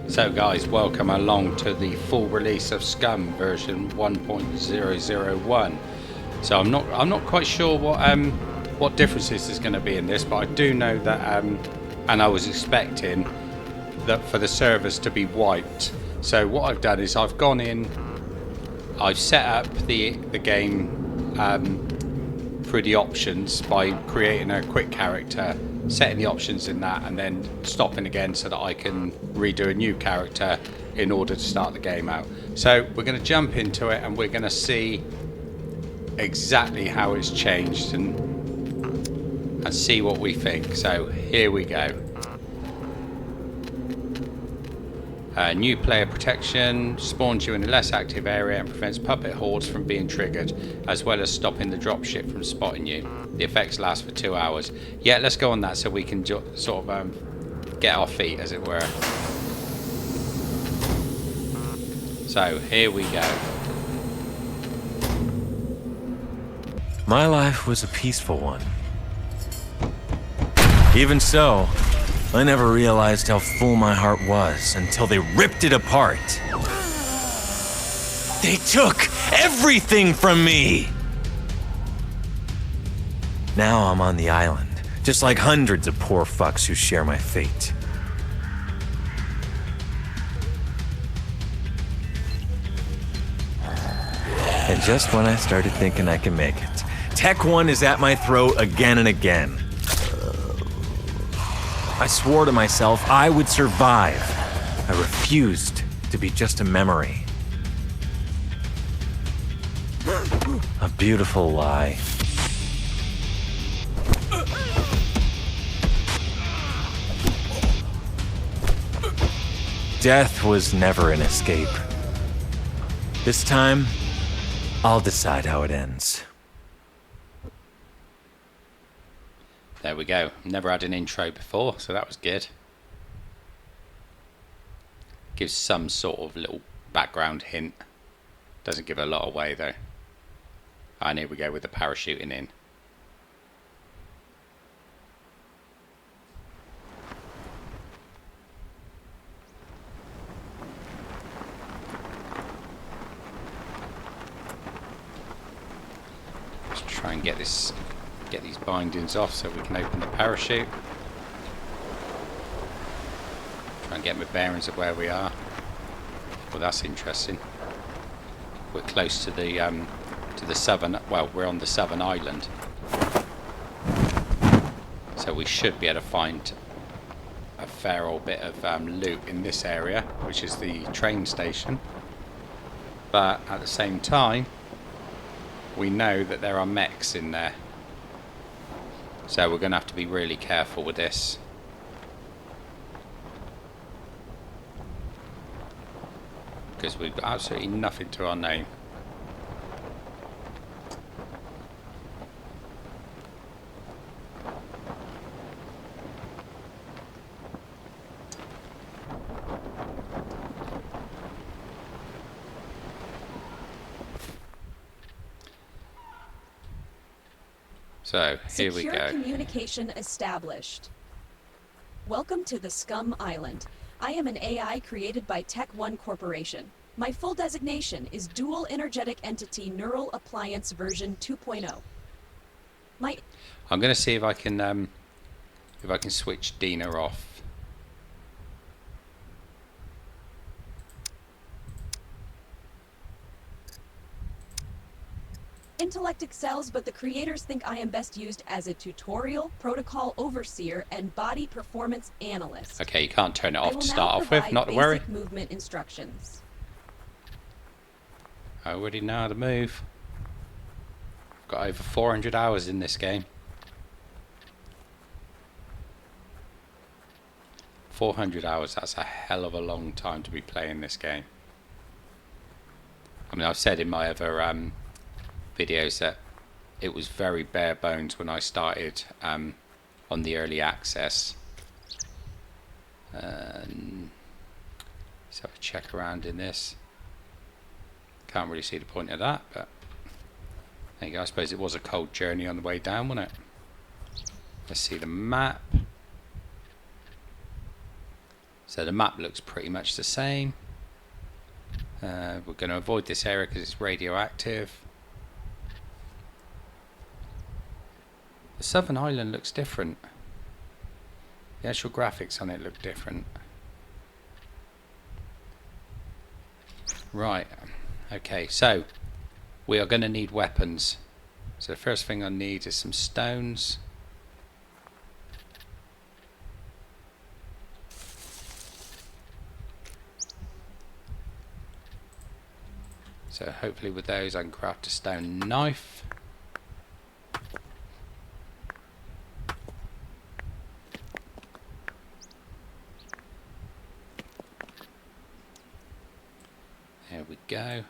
So guys, welcome along to the full release of Scum version 1.001. So I'm not quite sure what differences there's going to be in this, but I do know that and I was expecting that for the servers to be wiped. So what I've done is I've gone in, I've set up the game through the options by creating a quick character, setting the options in that, and then stopping again so that I can redo a new character in order to start the game out. So we're going to jump into it and we're going to see exactly how it's changed and see what we think. So here we go. New player protection spawns you in a less active area and prevents puppet hordes from being triggered, as well as stopping the dropship from spotting you. The effects last for 2 hours. Yeah, let's go on that so we can sort of get our feet, as it were. So here we go. My life was a peaceful one. Even so, I never realized how full my heart was until they ripped it apart. They took everything from me! Now I'm on the island, just like hundreds of poor fucks who share my fate. And just when I started thinking I can make it, Tech 1 is at my throat again and again. I swore to myself I would survive. I refused to be just a memory. A beautiful lie. Death was never an escape. This time, I'll decide how it ends. There we go. Never had an intro before, so that was good. Gives some sort of little background hint. Doesn't give a lot away though. And here we go with the parachuting in. Let's try and get these bindings off so we can open the parachute. Try and get my bearings of where we are. Well, that's interesting. We're close to the southern. Well, we're on the southern island, so we should be able to find a fair old bit of loot in this area, which is the train station. But at the same time, we know that there are mechs in there. So we're going to have to be really careful with this. Because we've got absolutely nothing to our name. So, here we go. Secure communication established. Welcome to the Scum Island. I am an AI created by Tech 1 Corporation. My full designation is Dual Energetic Entity Neural Appliance version 2.0. I'm going to see if I can switch Dina off. Intellect excels, but the creators think I am best used as a tutorial, protocol overseer, and body performance analyst. Okay, you can't turn it off to start off with, not to worry. Movement instructions. I already know how to move. got over 400 hours in this game. 400 hours, that's a hell of a long time to be playing this game. I mean, I've said in my other videos that it was very bare bones when I started on the early access. Let's have a check around in this. Can't really see the point of that, but there you go. I suppose it was a cold journey on the way down, wasn't it? Let's see the map. So the map looks pretty much the same. We're going to avoid this area because it's radioactive. The southern island looks different. The actual graphics on it look different. Right. Okay, so we are going to need weapons. So the first thing I need is some stones. So hopefully with those I can craft a stone knife. There we go.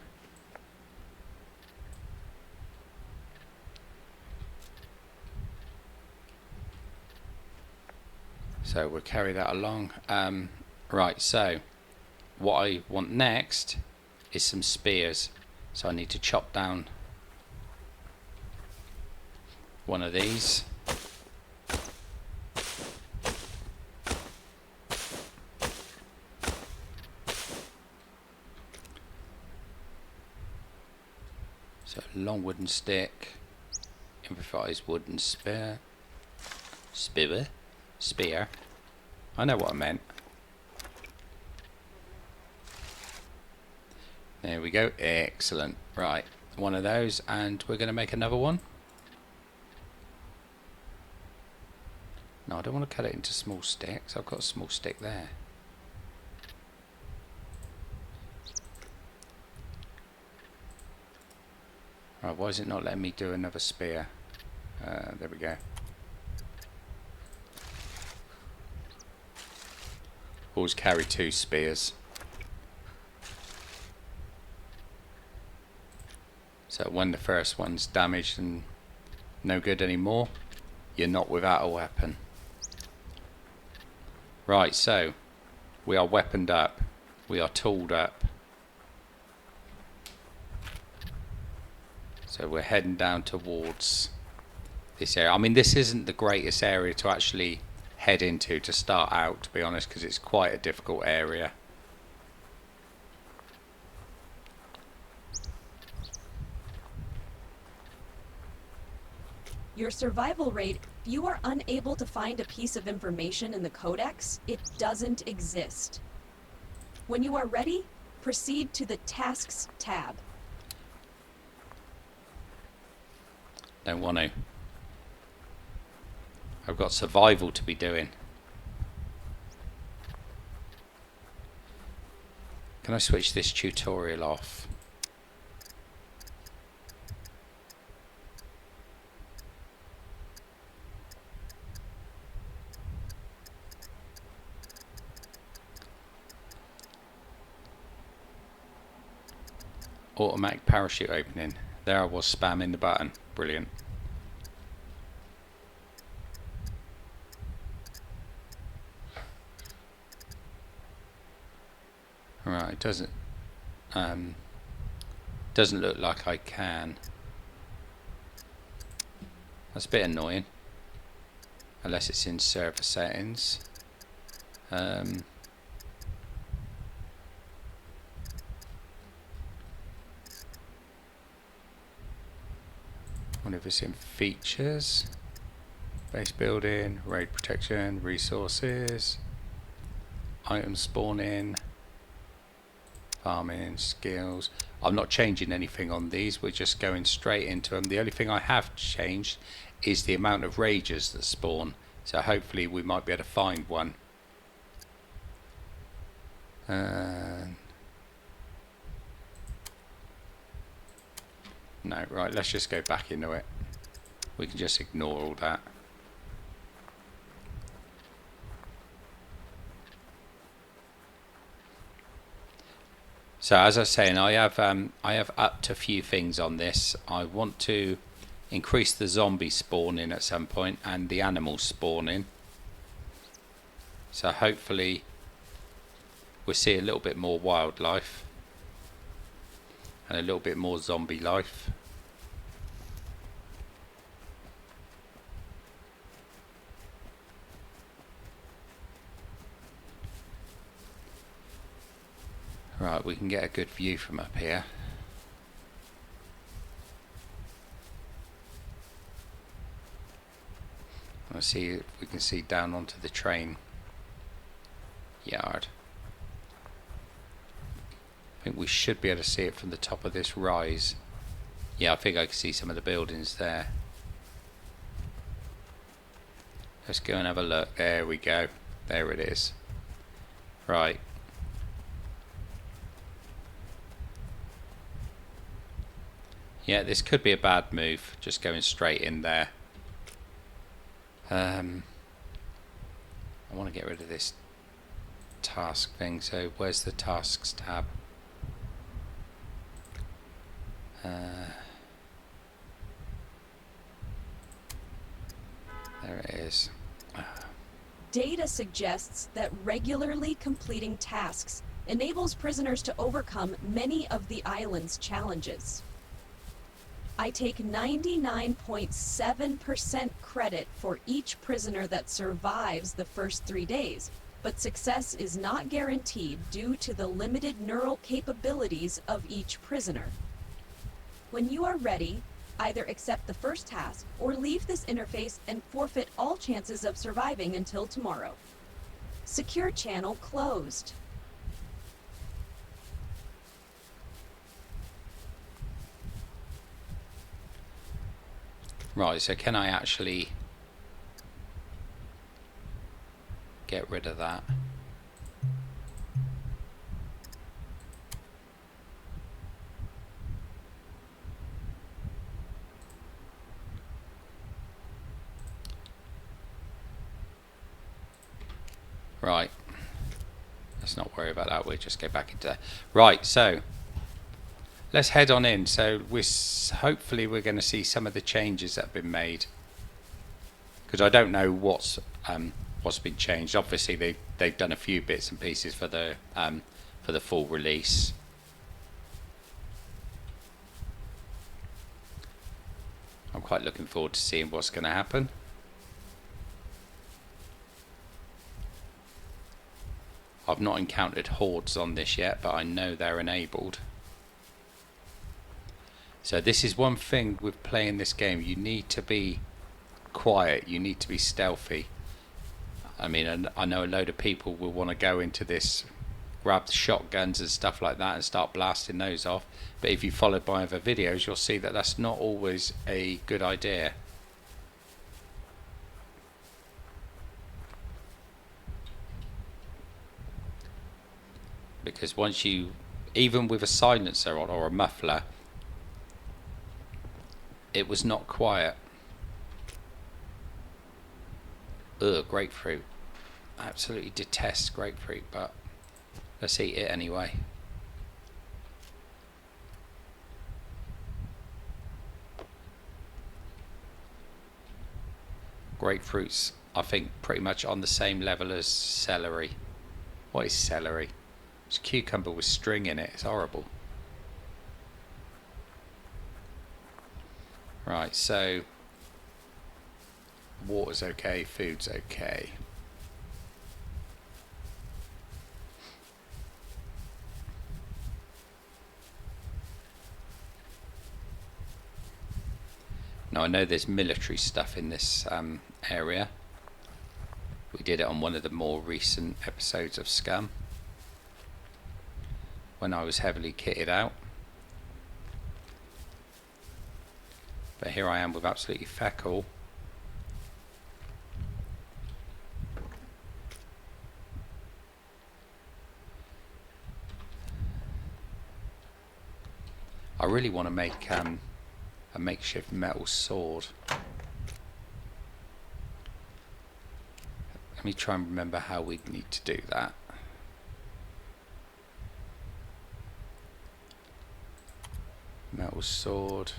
So we'll carry that along. Right, so what I want next is some spears. So I need to chop down one of these. So long wooden stick, improvised wooden spear. I know what I meant. There we go. Excellent. Right, one of those, and we're going to make another one. No, I don't want to cut it into small sticks. I've got a small stick there. Right, why is it not letting me do another spear? There we go. Always carry 2 spears. So when the first one's damaged and no good anymore, you're not without a weapon. Right, so we are weaponed up. We are tooled up. So we're heading down towards this area. I mean, this isn't the greatest area to actually head into to start out, to be honest, because it's quite a difficult area. Your survival rate, if you are unable to find a piece of information in the codex, it doesn't exist. When you are ready, proceed to the Tasks tab. Don't want to. I've got survival to be doing. Can I switch this tutorial off? Automatic parachute opening. There I was spamming the button. Brilliant. Right, it doesn't look like I can. That's a bit annoying. Unless it's in server settings. Wonder if it's in features, base building, raid protection, resources, item spawning, farming, skills. I'm not changing anything on these, we're just going straight into them. The only thing I have changed is the amount of rages that spawn, so hopefully we might be able to find one. No, right, let's just go back into it. We can just ignore all that. So as I was saying, I have upped a few things on this. I want to increase the zombie spawning at some point and the animal spawning. So hopefully we'll see a little bit more wildlife and a little bit more zombie life. Right, we can get a good view from up here. Let's see if we can see down onto the train yard. I think we should be able to see it from the top of this rise. Yeah, I think I can see some of the buildings there. Let's go and have a look. There we go. There it is. Right. Yeah, this could be a bad move, just going straight in there. I want to get rid of this task thing, so where's the tasks tab? There it is. Data suggests that regularly completing tasks enables prisoners to overcome many of the island's challenges. I take 99.7% credit for each prisoner that survives the first 3 days, but success is not guaranteed due to the limited neural capabilities of each prisoner. When you are ready, either accept the first task or leave this interface and forfeit all chances of surviving until tomorrow. Secure channel closed. Right, so can I actually get rid of that? Right, let's not worry about that, we'll just go back into... Right, so let's head on in. So hopefully we're going to see some of the changes that have been made, because I don't know what's been changed. Obviously they've done a few bits and pieces for the full release. I'm quite looking forward to seeing what's going to happen. I've not encountered hordes on this yet, but I know they're enabled. So this is one thing with playing this game. You need to be quiet. You need to be stealthy. I mean, I know a load of people will want to go into this, grab the shotguns and stuff like that and start blasting those off. But if you followed my other videos, you'll see that that's not always a good idea. Because once you, even with a silencer on or a muffler, it was not quiet. Ugh, grapefruit. I absolutely detest grapefruit, but let's eat it anyway. Grapefruit's, I think, pretty much on the same level as celery. What is celery? It's cucumber with string in it. It's horrible. Right, so water's okay, food's okay. Now I know there's military stuff in this area. We did it on one of the more recent episodes of Scum, when I was heavily kitted out. But here I am with absolutely feck all. I really want to make a makeshift metal sword. Let me try and remember how we need to do that. Metal sword.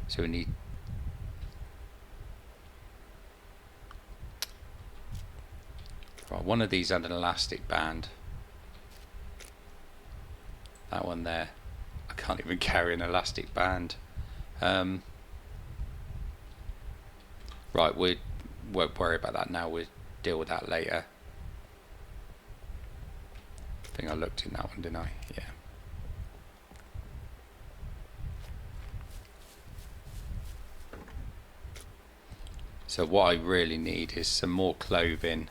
So we need one of these and an elastic band. That one there. I can't even carry an elastic band. Right, we won't worry about that now. We'll deal with that later. I think I looked in that one, didn't I? Yeah. So what I really need is some more clothing.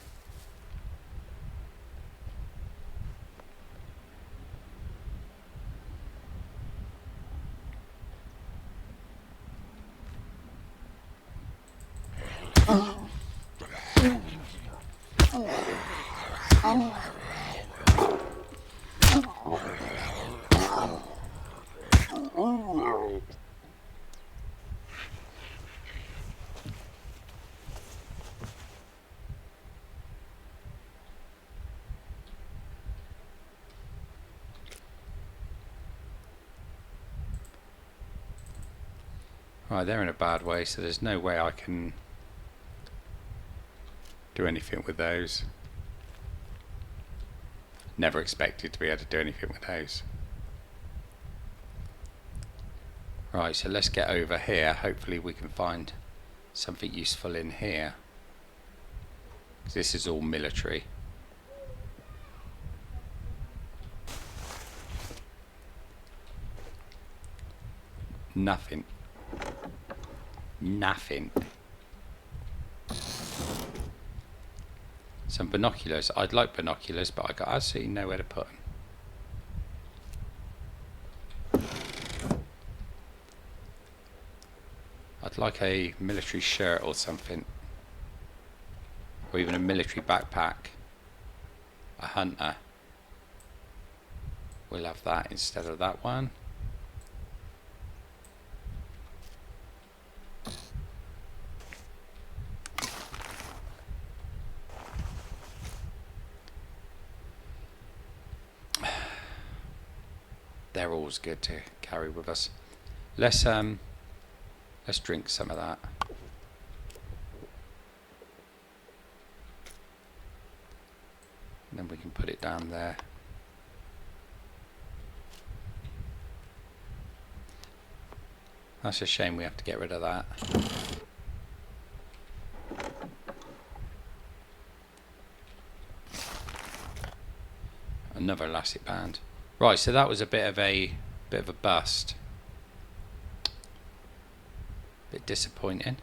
Right, they're in a bad way, so there's no way I can do anything with those. Never expected to be able to do anything with those. Right, so let's get over here. Hopefully we can find something useful in here. 'Cause this is all military. Nothing. Nothing. Some binoculars. I'd like binoculars, but I got absolutely nowhere to put them. I'd like a military shirt or something. Or even a military backpack. A hunter. We'll have that instead of that one. They're always good to carry with us. Let's drink some of that. And then we can put it down there. That's a shame we have to get rid of that. Another elastic band. Right, so that was a bit of a bust. Bit disappointing.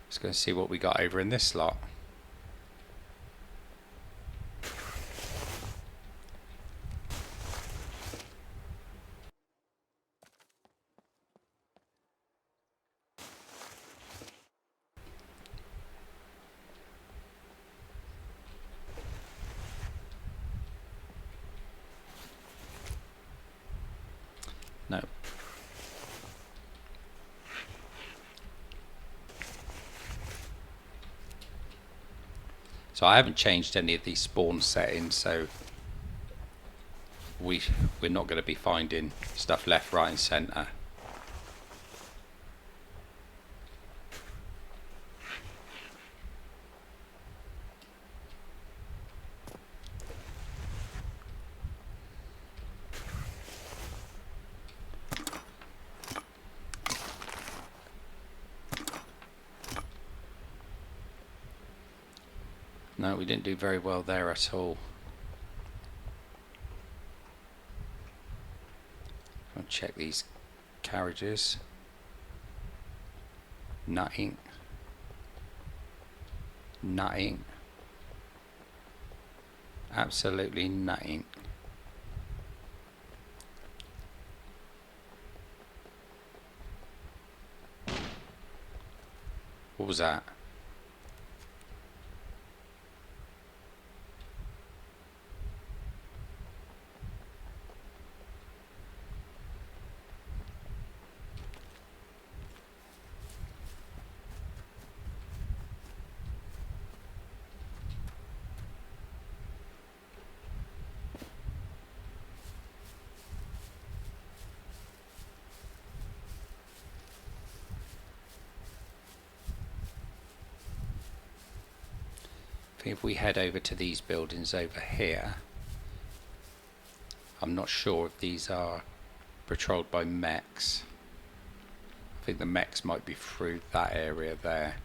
Just going to see what we got over in this slot. No. So I haven't changed any of these spawn settings, so we're not going to be finding stuff left, right and centre. No, we didn't do very well there at all. I'll check these carriages. Nothing. Nothing. Absolutely nothing. What was that? I think if we head over to these buildings over here, I'm not sure if these are patrolled by mechs. I think the mechs might be through that area there.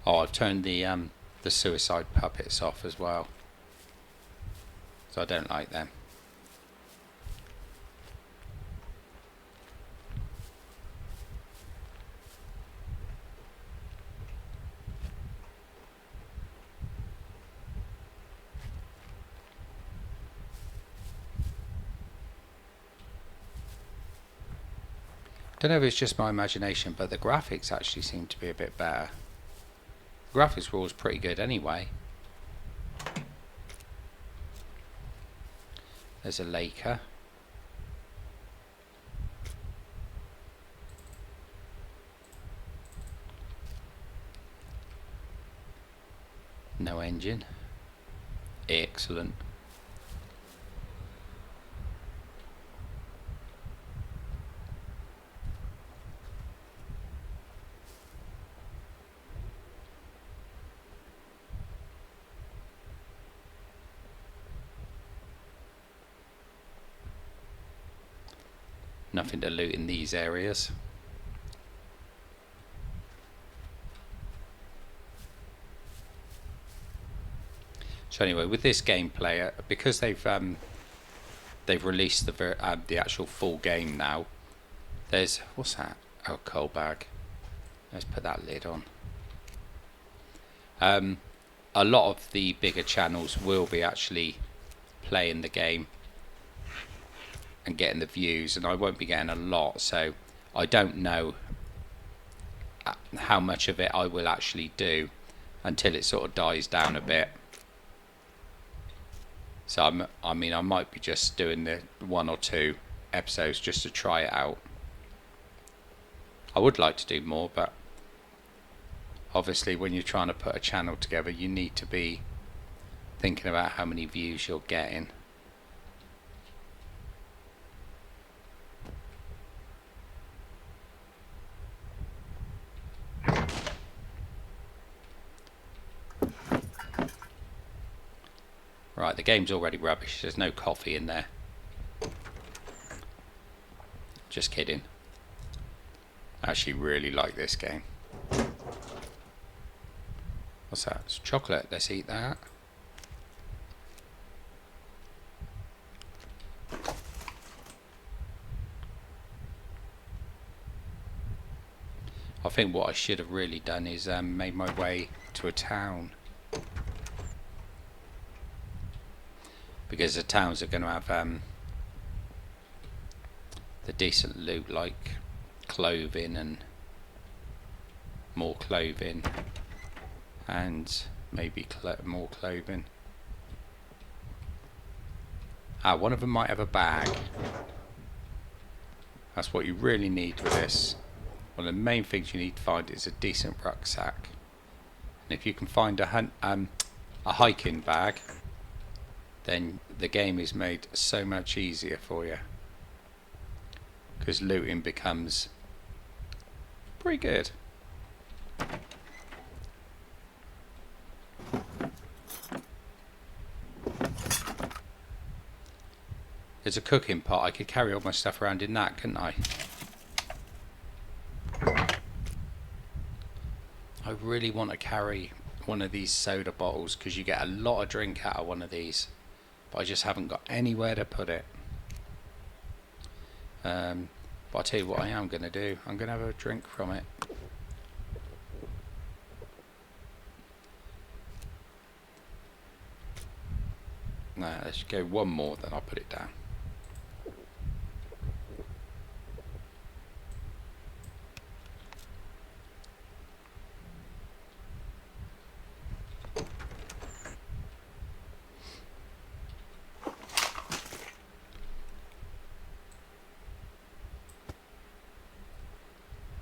Oh, I've turned the suicide puppets off as well, so I don't like them. Don't know if it's just my imagination, but the graphics actually seem to be a bit better. The graphics were always pretty good anyway. There's a Laker. No engine. Excellent. Nothing to loot in these areas. So anyway, with this gameplay, because they've released the actual full game now. There's, what's that? Oh, coal bag. Let's put that lid on. A lot of the bigger channels will be actually playing the game and getting the views, and I won't be getting a lot, so I don't know how much of it I will actually do until it sort of dies down a bit. So I mean I might be just doing the 1 or 2 episodes just to try it out. I would like to do more, but obviously when you're trying to put a channel together, you need to be thinking about how many views you're getting. Right, the game's already rubbish. There's no coffee in there. Just kidding. I actually really like this game. What's that? It's chocolate. Let's eat that. I think what I should have really done is made my way to a town. Because the towns are going to have the decent loot, like clothing and more clothing, and maybe more clothing. One of them might have a bag. That's what you really need with this. One of the main things you need to find is a decent rucksack. And if you can find a hiking bag, then the game is made so much easier for you, because looting becomes pretty good. There's a cooking pot. I could carry all my stuff around in that, couldn't I? I really want to carry one of these soda bottles, because you get a lot of drink out of one of these. But I just haven't got anywhere to put it. But I'll tell you what I am going to do. I'm going to have a drink from it. Nah, let's go one more, then I'll put it down.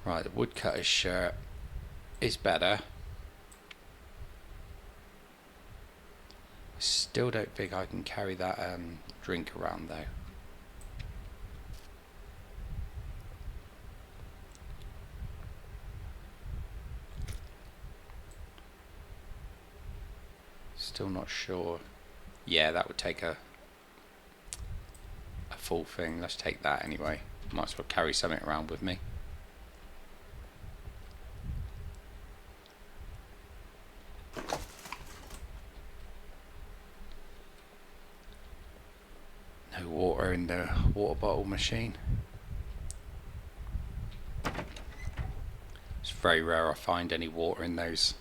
Right, the woodcutter's shirt is better. Still don't think I can carry that drink around though. Still not sure. Yeah, that would take a full thing. Let's take that anyway. Might as well carry something around with me. No water in the water bottle machine. It's very rare I find any water in those.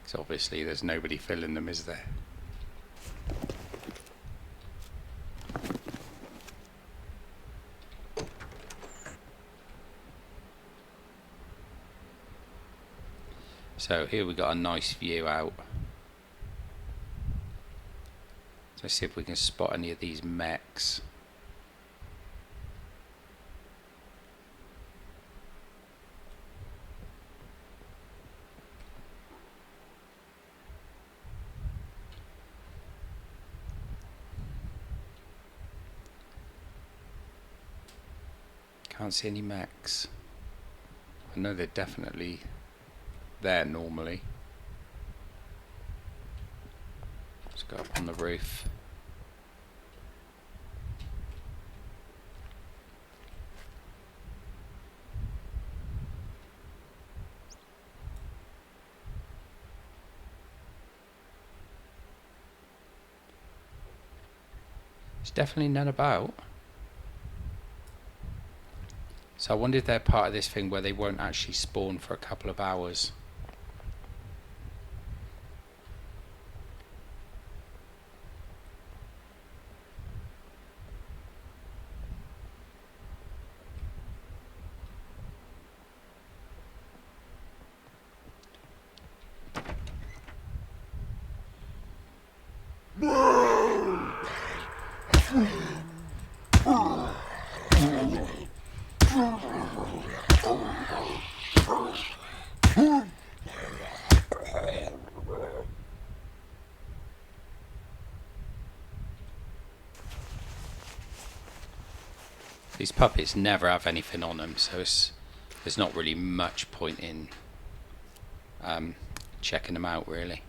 Because obviously there's nobody filling them, is there? So here we got a nice view out. Let's see if we can spot any of these mechs. Can't see any mechs. I know they're definitely there normally. Let's go up on the roof. There's definitely none about. So I wonder if they're part of this thing where they won't actually spawn for a couple of hours. These puppets never have anything on them, so there's not really much point in checking them out, really.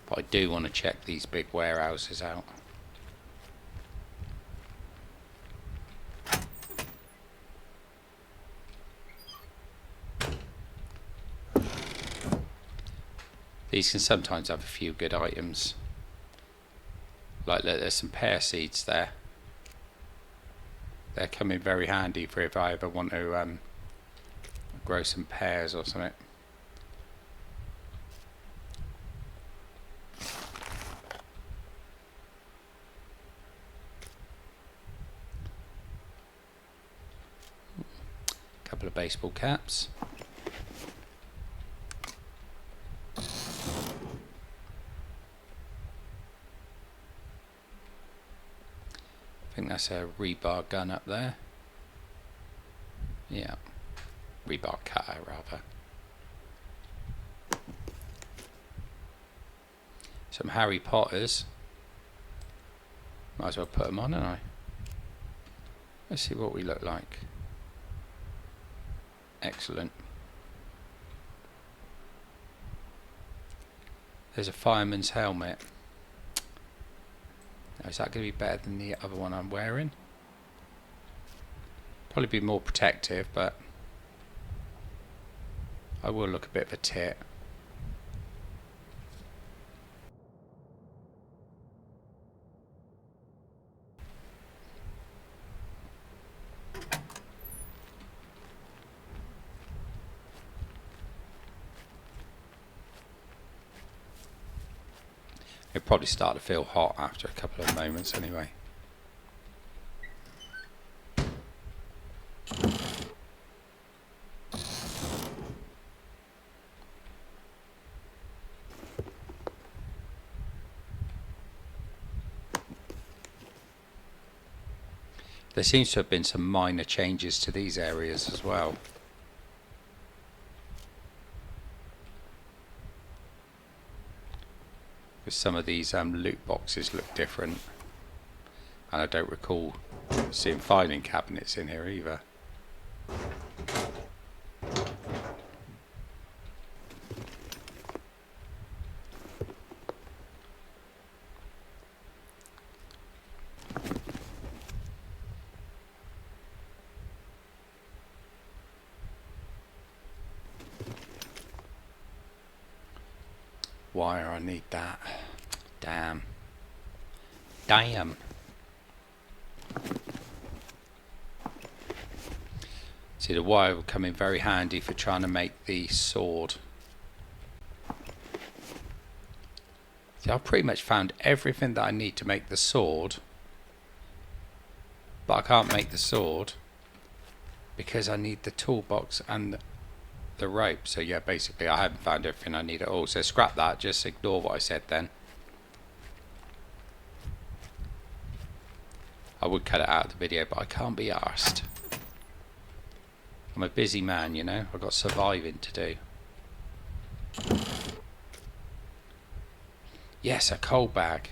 But I do want to check these big warehouses out. These can sometimes have a few good items. Like there's some pear seeds there. They're coming very handy for if I ever want to grow some pears or something. Couple of baseball caps. I think that's a rebar gun up there. Yeah, rebar cutter rather. Some Harry Potters. Might as well put them on, don't I? Let's see what we look like. Excellent. There's a fireman's helmet. Now, is that going to be better than the other one I'm wearing? Probably be more protective, but I will look a bit of a tit. It'll probably start to feel hot after a couple of moments anyway. There seems to have been some minor changes to these areas as well. Because some of these loot boxes look different. And I don't recall seeing filing cabinets in here either. Wire, I need that. Damn. Damn. See, the wire will come in very handy for trying to make the sword. See, I've pretty much found everything that I need to make the sword. But I can't make the sword because I need the toolbox and the rope. So yeah, basically I haven't found everything I need at all. So scrap that, just ignore what I said then. I would cut it out of the video, but I can't be arsed. I'm a busy man, you know. I've got surviving to do. Yes, a coal bag.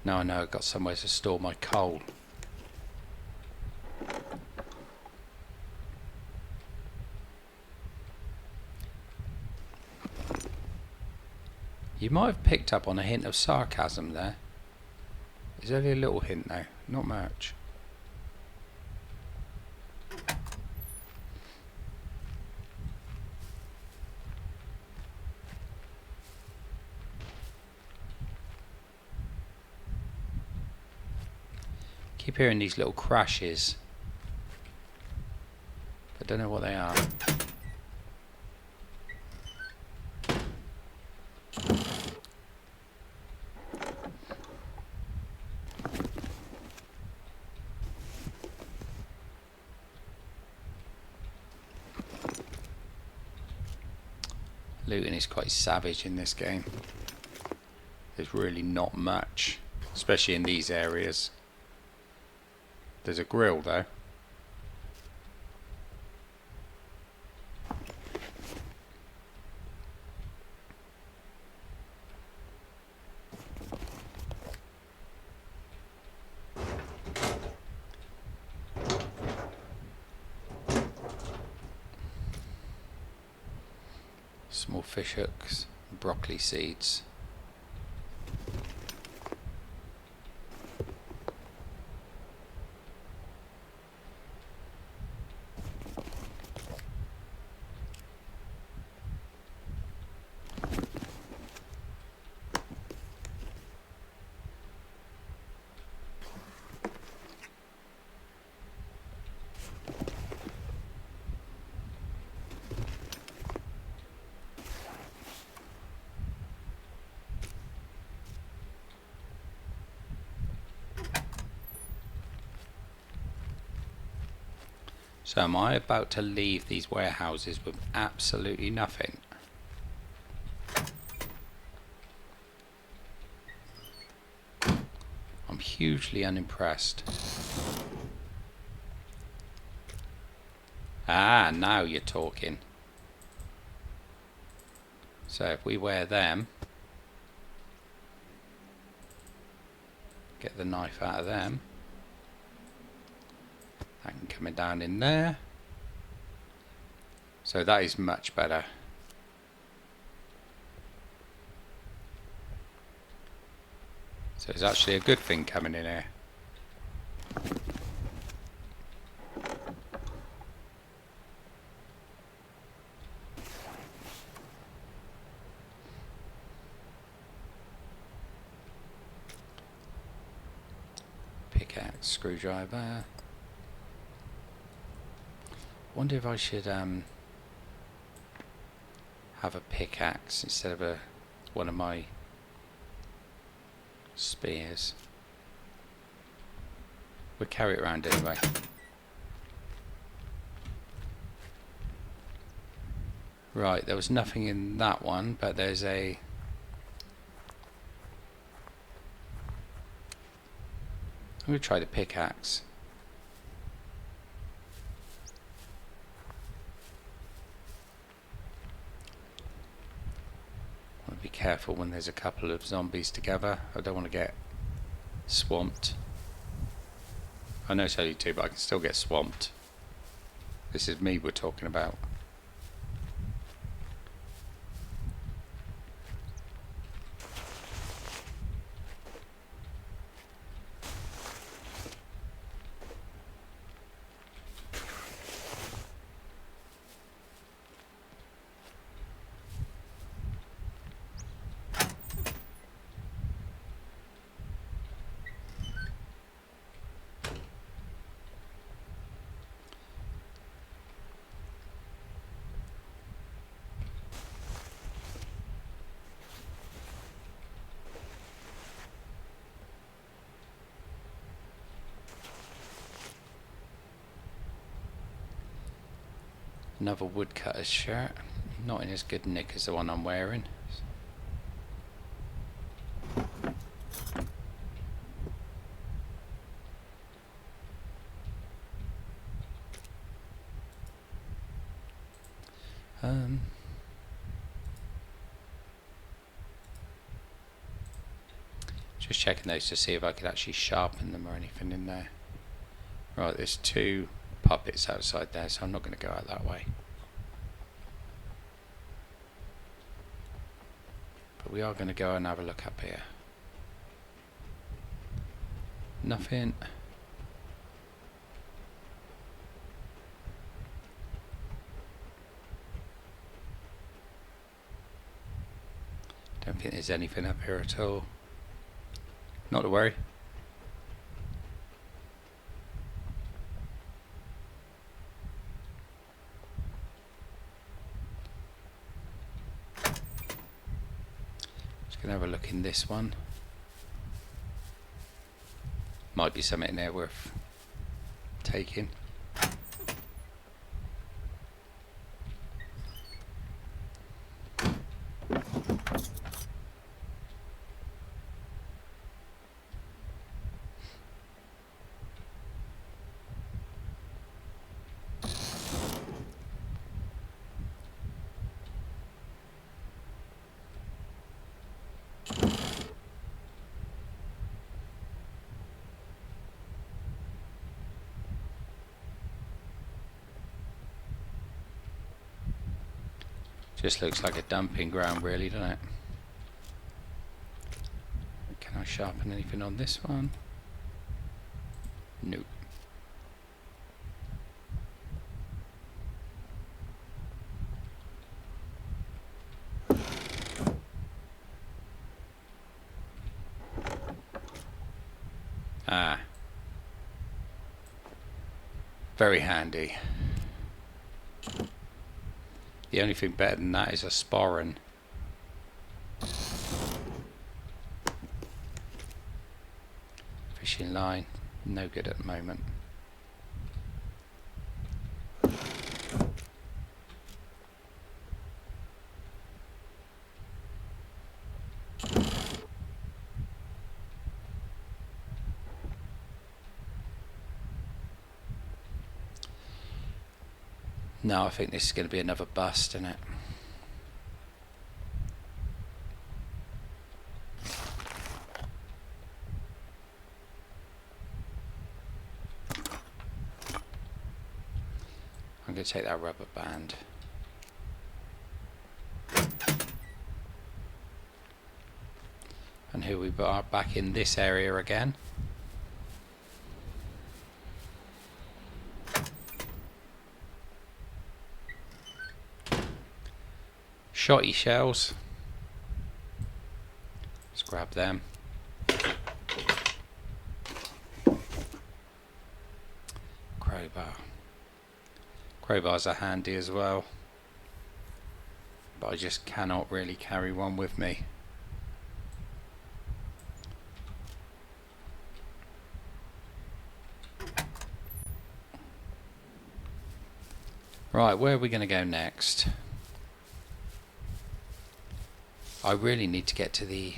Now I know I've got somewhere to store my coal. You might have picked up on a hint of sarcasm there. It's only a little hint though, not much. Keep hearing these little crashes. I don't know what they are. Looting is quite savage in this game. There's really not much, especially in these areas. There's a grill though. Small fish hooks, broccoli seeds. So am I about to leave these warehouses with absolutely nothing? I'm hugely unimpressed. Ah, now you're talking. So if we wear them, get the knife out of them. That can come down in there. So that is much better. So it's actually a good thing coming in here. Pickaxe, screwdriver. Wonder if I should have a pickaxe instead of one of my spears. We'll carry it around anyway. Right, there was nothing in that one, but there's a... I'm going to try the pickaxe. careful when there's a couple of zombies together. I don't want to get swamped. I know it's only 2, but I can still get swamped. This is me we're talking about. Another woodcutter's shirt, not in as good nick as the one I'm wearing. Just checking those to see if I could actually sharpen them or anything in there. Right, there's 2 puppets outside there, so I'm not going to go out that way. But we are going to go and have a look up here. Nothing. Don't think there's anything up here at all. Not to worry. Just gonna have a look in this one. Might be something in there worth taking. Just looks like a dumping ground really, doesn't it? Can I sharpen anything on this one? Nope. Ah. Very handy. The only thing better than that is a sporran. Fishing line, no good at the moment. No, I think this is going to be another bust, isn't it? I'm going to take that rubber band. And here we are back in this area again. Shotty shells. Let's grab them. Crowbar. Crowbars are handy as well, but I just cannot really carry one with me. Right, where are we going to go next? I really need to get to the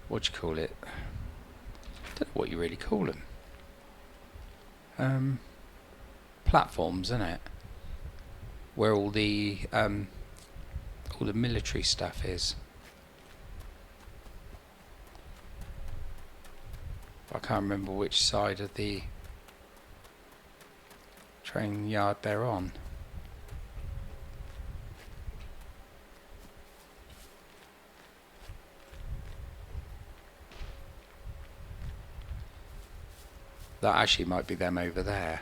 what do you call it? Don't know what you really call them. Platforms, isn't it? where all the military stuff is. I can't remember which side of the train yard they're on. That actually might be them over there.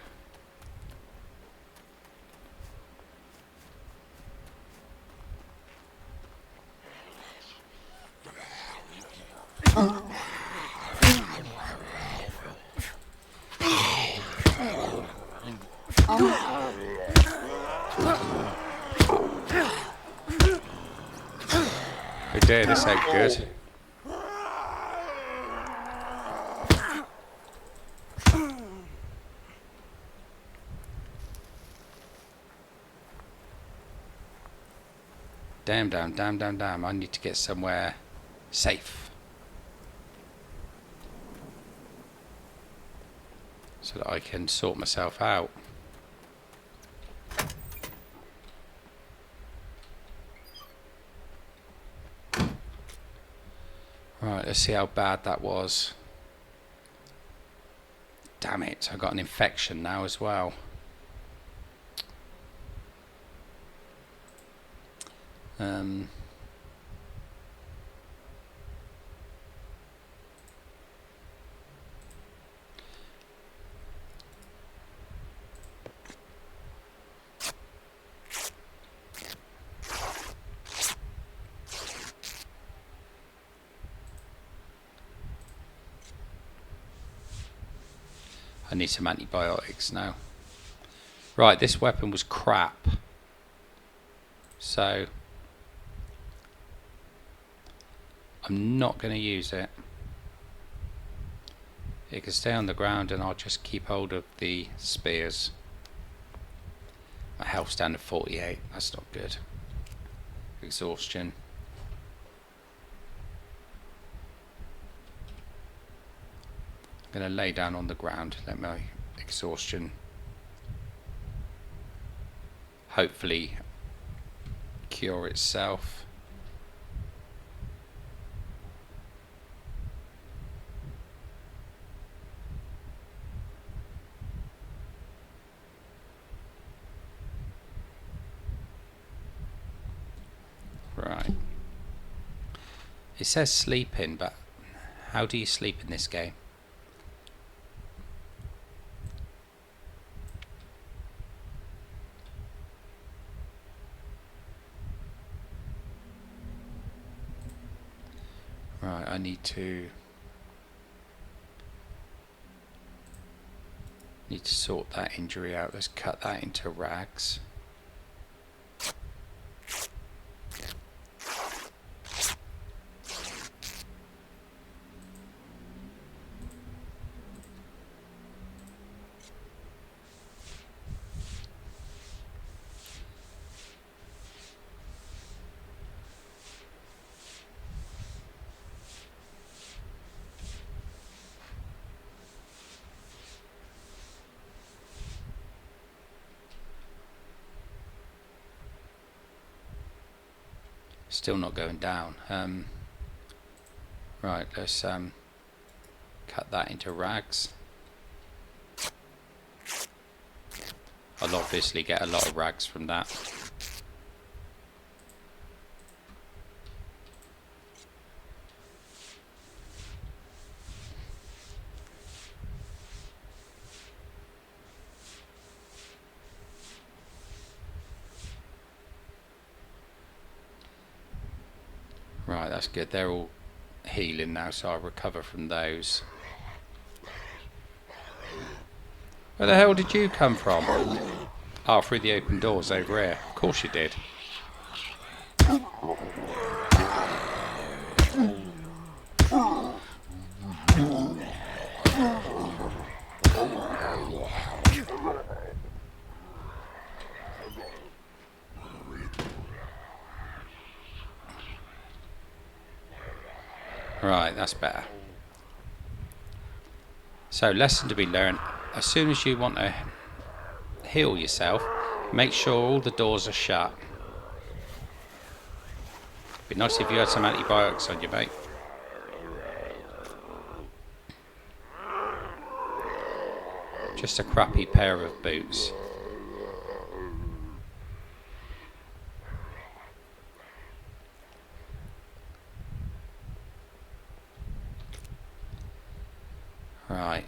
Oh dear, this ain't good. Damn, damn, damn, damn, damn. I need to get somewhere safe, so that I can sort myself out. Right, let's see how bad that was. Damn it, I got an infection now as well. I need some antibiotics now. Right, this weapon was crap. So I'm not going to use it. It can stay on the ground and I'll just keep hold of the spears. My health's down to 48. That's not good. Exhaustion. I'm going to lay down on the ground. Let my exhaustion hopefully cure itself. Right. It says sleeping, but how do you sleep in this game? Right, I need to sort that injury out. Let's cut that into rags. Still not going down. Right, let's cut that into rags. I'll obviously get a lot of rags from that. Right, that's good. They're all healing now, so I'll recover from those. Where the hell did you come from? Oh, through the open doors over here. Of course you did. Right, that's better. So, lesson to be learned. As soon as you want to heal yourself, Make sure all the doors are shut. Be nice if you had some antibiotics on you, mate. Just a crappy pair of boots. Right.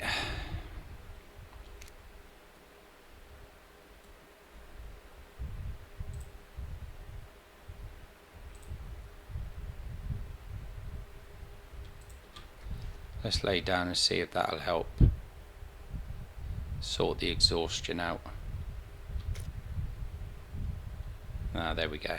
Let's lay down and see if that'll help sort the exhaustion out. Ah, there we go.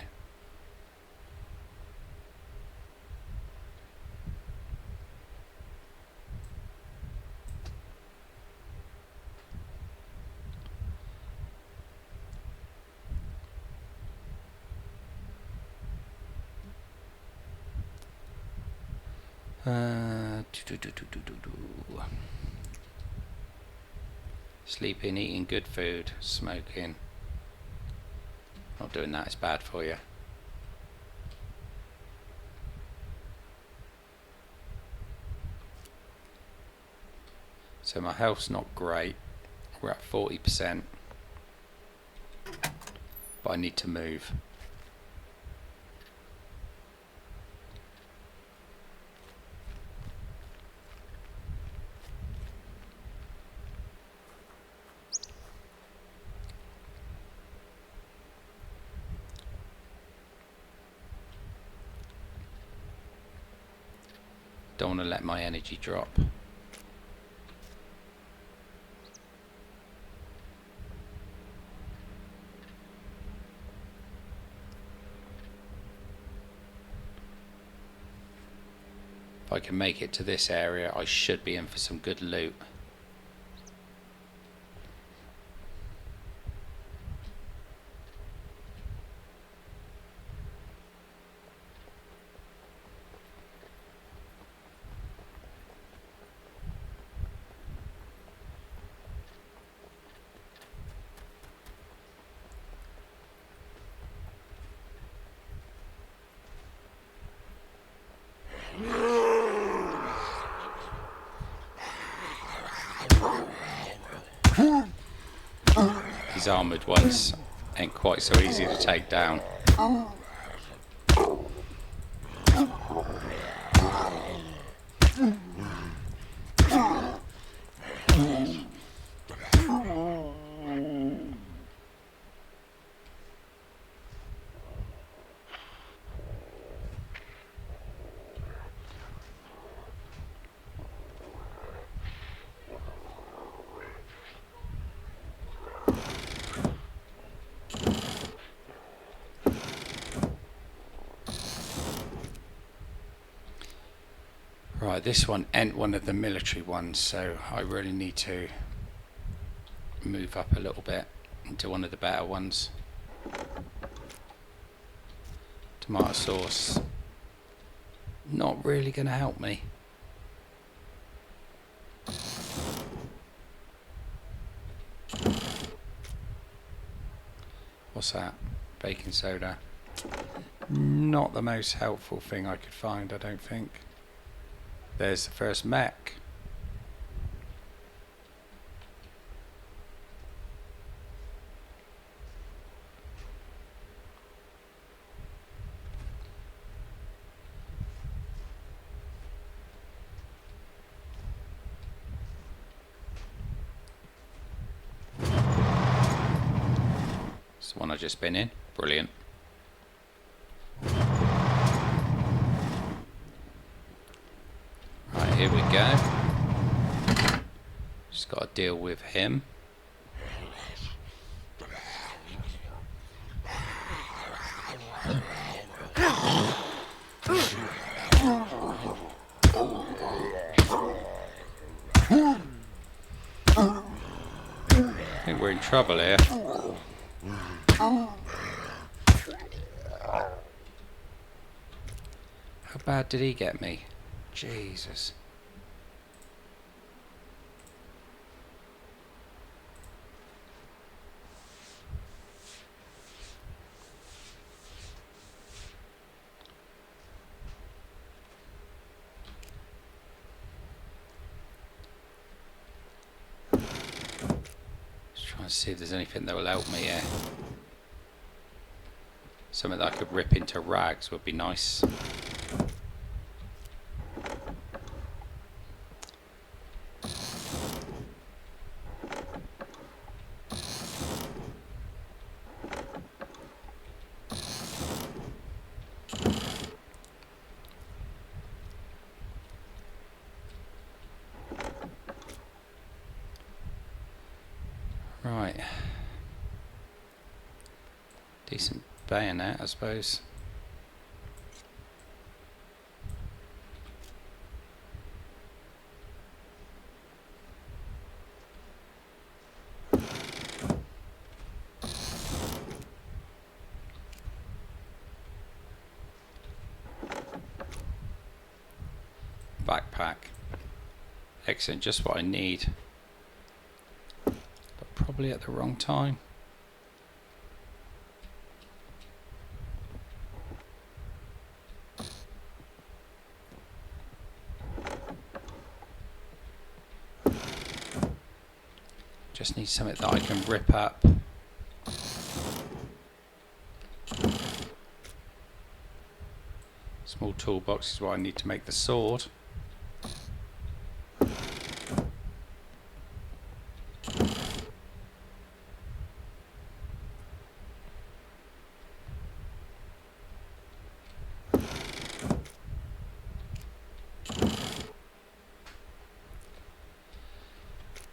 Sleeping, eating good food, smoking. Not doing that, it's bad for you. So my health's not great. We're at 40%. But I need to move. Don't want to let my energy drop. If I can make it to this area, I should be in for some good loot. These armoured ones ain't quite so easy to take down. Right, this one ain't one of the military ones, so I really need to move up a little bit into one of the better ones. Tomato sauce, not really going to help me. What's that? Baking soda. Not the most helpful thing I could find, I don't think. There's the first mech. It's the one I just been in. Brilliant. Right, here we go. Just got to deal with him. I think we're in trouble here. How bad did he get me? Jesus. Let's see if there's anything that will help me here. Something that I could rip into rags would be nice. Right. Decent bayonet, I suppose. Backpack. Excellent, just what I need. But probably at the wrong time. Just need something that I can rip up. Small toolbox is what I need to make the sword.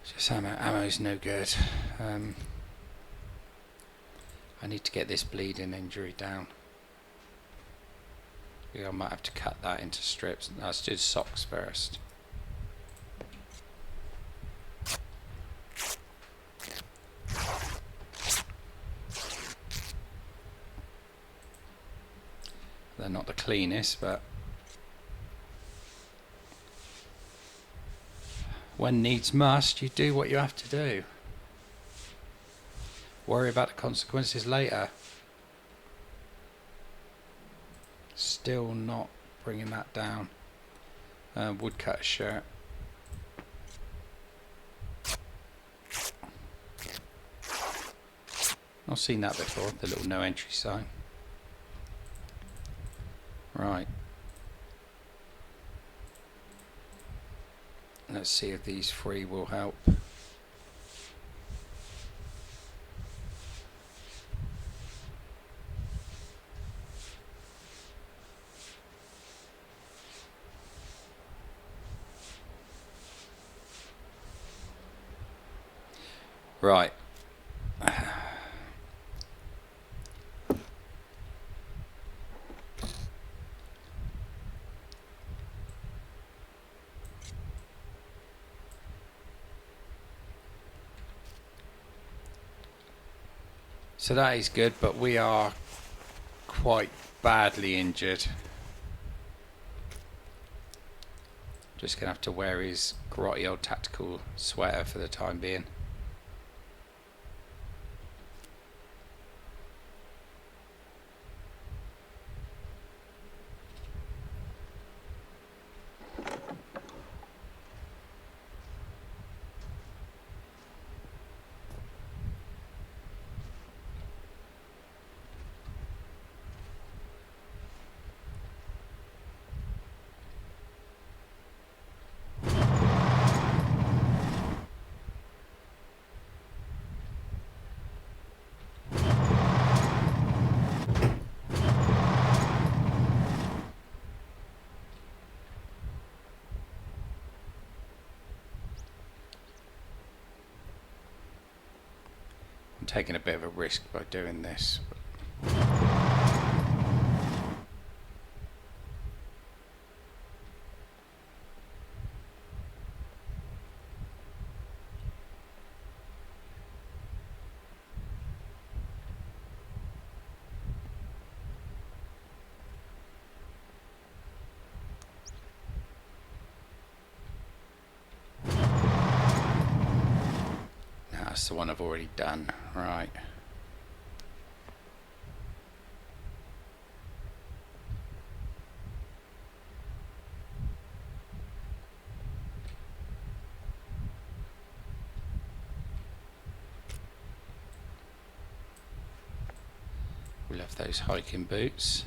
Just ammo's no good. I need to get this bleeding injury down. I might have to cut that into strips. Let's do socks first. They're not the cleanest, but when needs must, you do what you have to do. Worry about the consequences later. Still not bringing that down. Woodcutter shirt. I've seen that before, the little no entry sign. Right. Let's see if these three will help. Right. So that is good, but we are quite badly injured. Just gonna have to wear his grotty old tactical sweater for the time being. Taking a bit of a risk by doing this. That's the one I've already done. Right. have those hiking boots.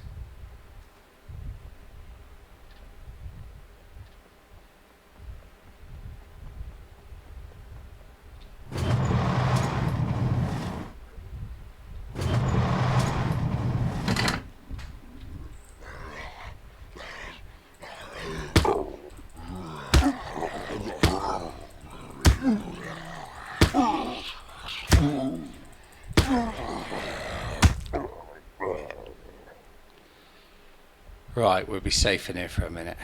Right, we'll be safe in here for a minute.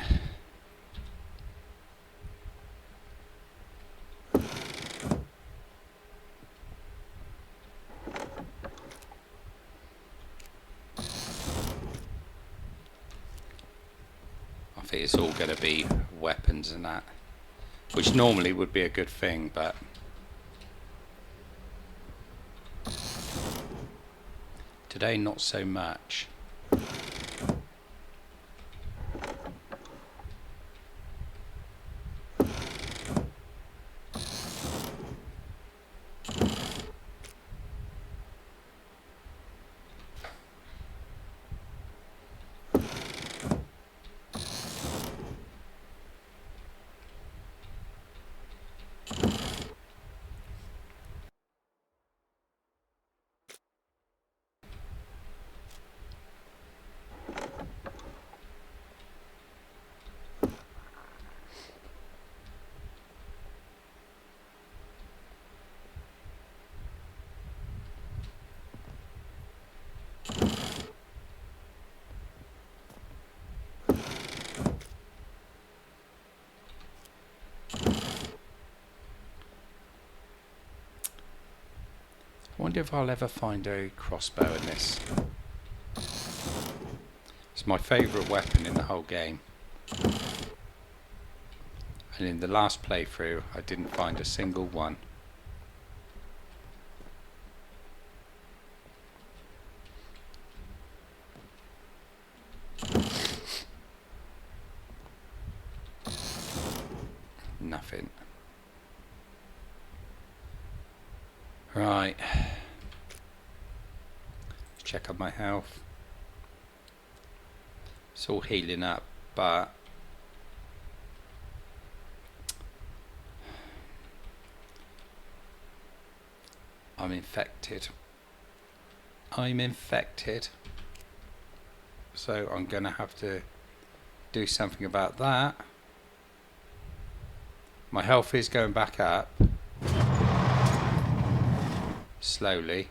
I think it's all going to be weapons and that, which normally would be a good thing, but today not so much. I wonder if I'll ever find a crossbow in this. It's my favourite weapon in the whole game. And in the last playthrough I didn't find a single one. Nothing. Right. Let's check on my health. It's all healing up, but I'm infected. I'm infected. So I'm gonna have to do something about that. My health is going back up. Slowly.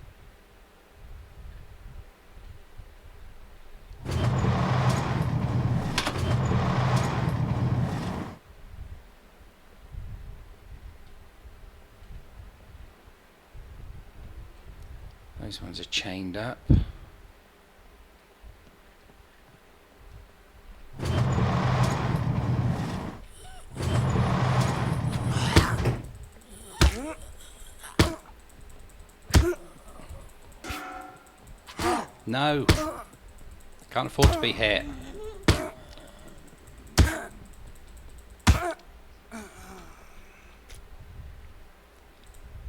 Those ones are chained up. No, can't afford to be hit.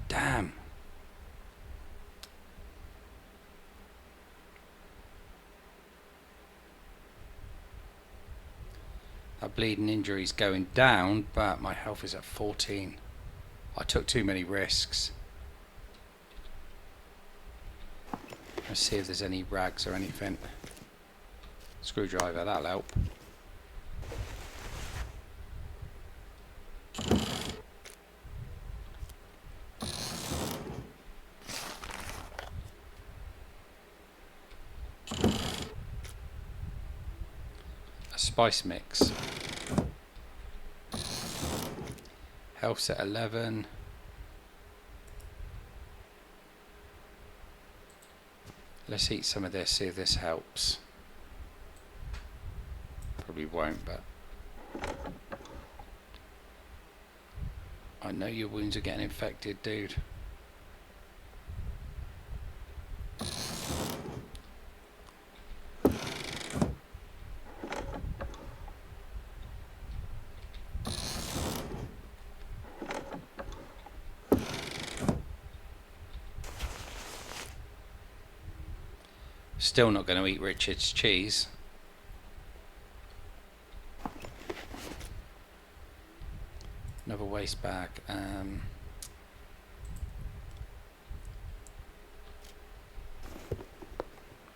Damn. That bleeding injury is going down, but my health is at 14. I took too many risks. Let's see if there's any rags or anything. Screwdriver, that'll help. A spice mix. Health's at 11. Let's eat some of this, see if this helps. Probably won't, but I know your wounds are getting infected, dude. Still not going to eat Richard's cheese. Another waste bag.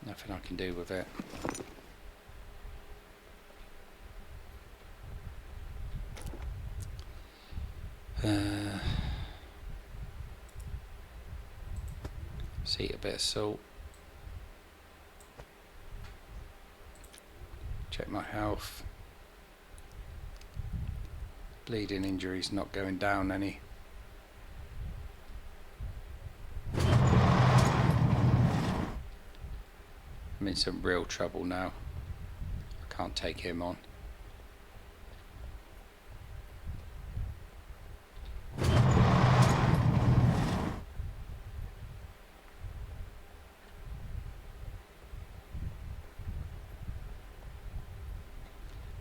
Nothing I can do with it. See a bit of salt. Check my health. Bleeding injuries not going down any. I'm in some real trouble now. I can't take him on.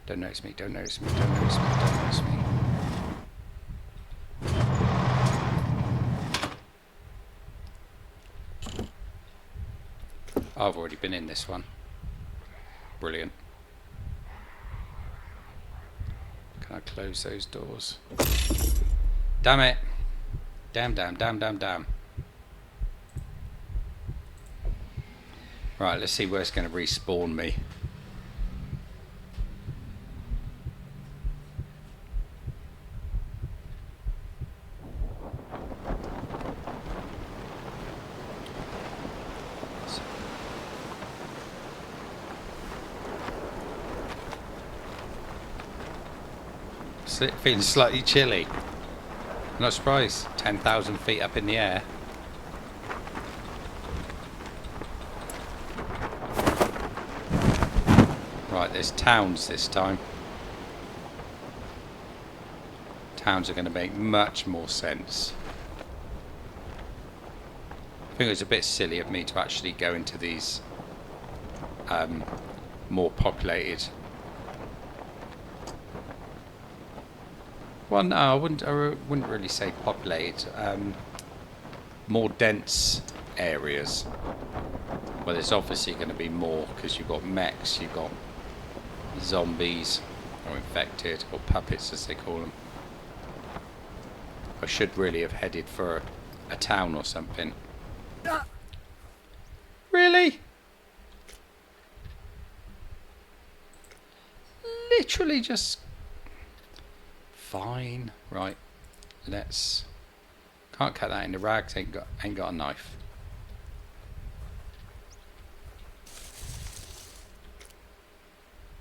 Don't notice me, don't notice me, don't notice me, don't notice me. I've already been in this one. Brilliant. Can I close those doors? Damn it! Damn, damn, damn, damn, damn. Right, let's see where it's going to respawn me. Feeling slightly chilly. I'm not surprised. 10,000 feet up in the air. Right, there's towns this time. Towns are going to make much more sense. I think it was a bit silly of me to actually go into these more populated. Well, no, I wouldn't really say populated. More dense areas. Well, there's obviously going to be more because you've got mechs, you've got zombies, or infected, or puppets as they call them. I should really have headed for a town or something. Really? Literally just... Fine. Right. Let's... Can't cut that into rags, ain't got a knife.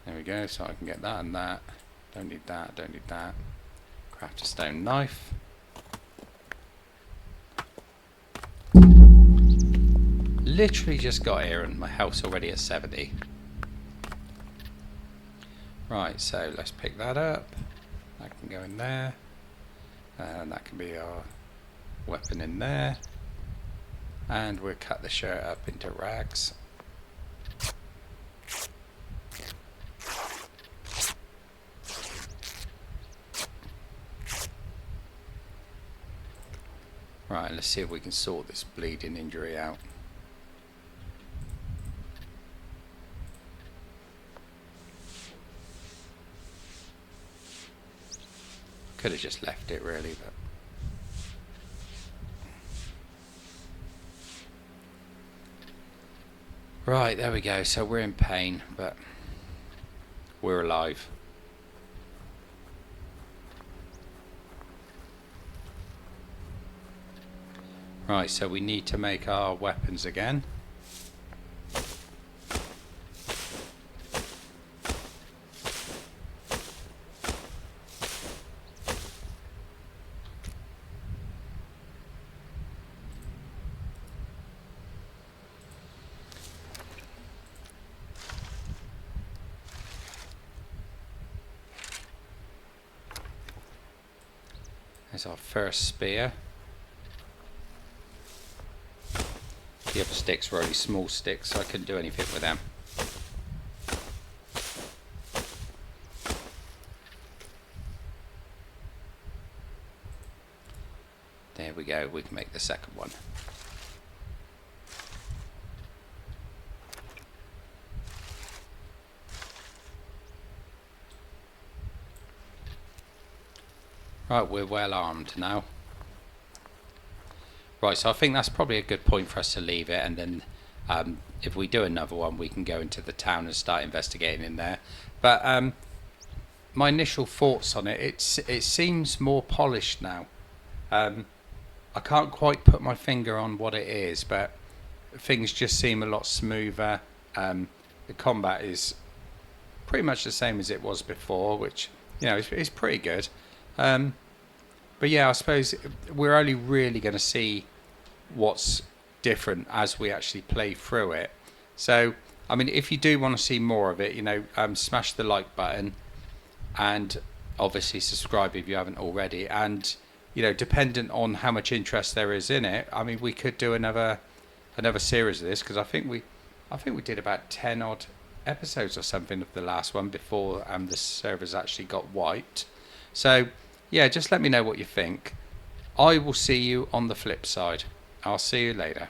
There we go, so I can get that and that. Don't need that, don't need that. Craft a stone knife. Literally just got here and my health's already at 70. Right, so let's pick that up. That can go in there. And that can be our weapon in there. And we'll cut the shirt up into rags. Right, let's see if we can sort this bleeding injury out. Could have just left it really, but... Right, there we go. So we're in pain, but we're alive. Right, so we need to make our weapons again. There's our first spear. The other sticks were only small sticks, so I couldn't do anything with them. There we go, we can make the second one. Right, we're well armed now. Right, so I think that's probably a good point for us to leave it, and then if we do another one, we can go into the town and start investigating in there. But my initial thoughts on it, it seems more polished now. I can't quite put my finger on what it is, but things just seem a lot smoother. The combat is pretty much the same as it was before, which, you know, is pretty good. But yeah, I suppose we're only really going to see what's different as we actually play through it. So, I mean, if you do want to see more of it, you know, smash the like button, and obviously subscribe if you haven't already. And, you know, dependent on how much interest there is in it, I mean, we could do another series of this, because I think we did about 10 odd episodes or something of the last one before the servers actually got wiped. So yeah, just let me know what you think. I will see you on the flip side. I'll see you later.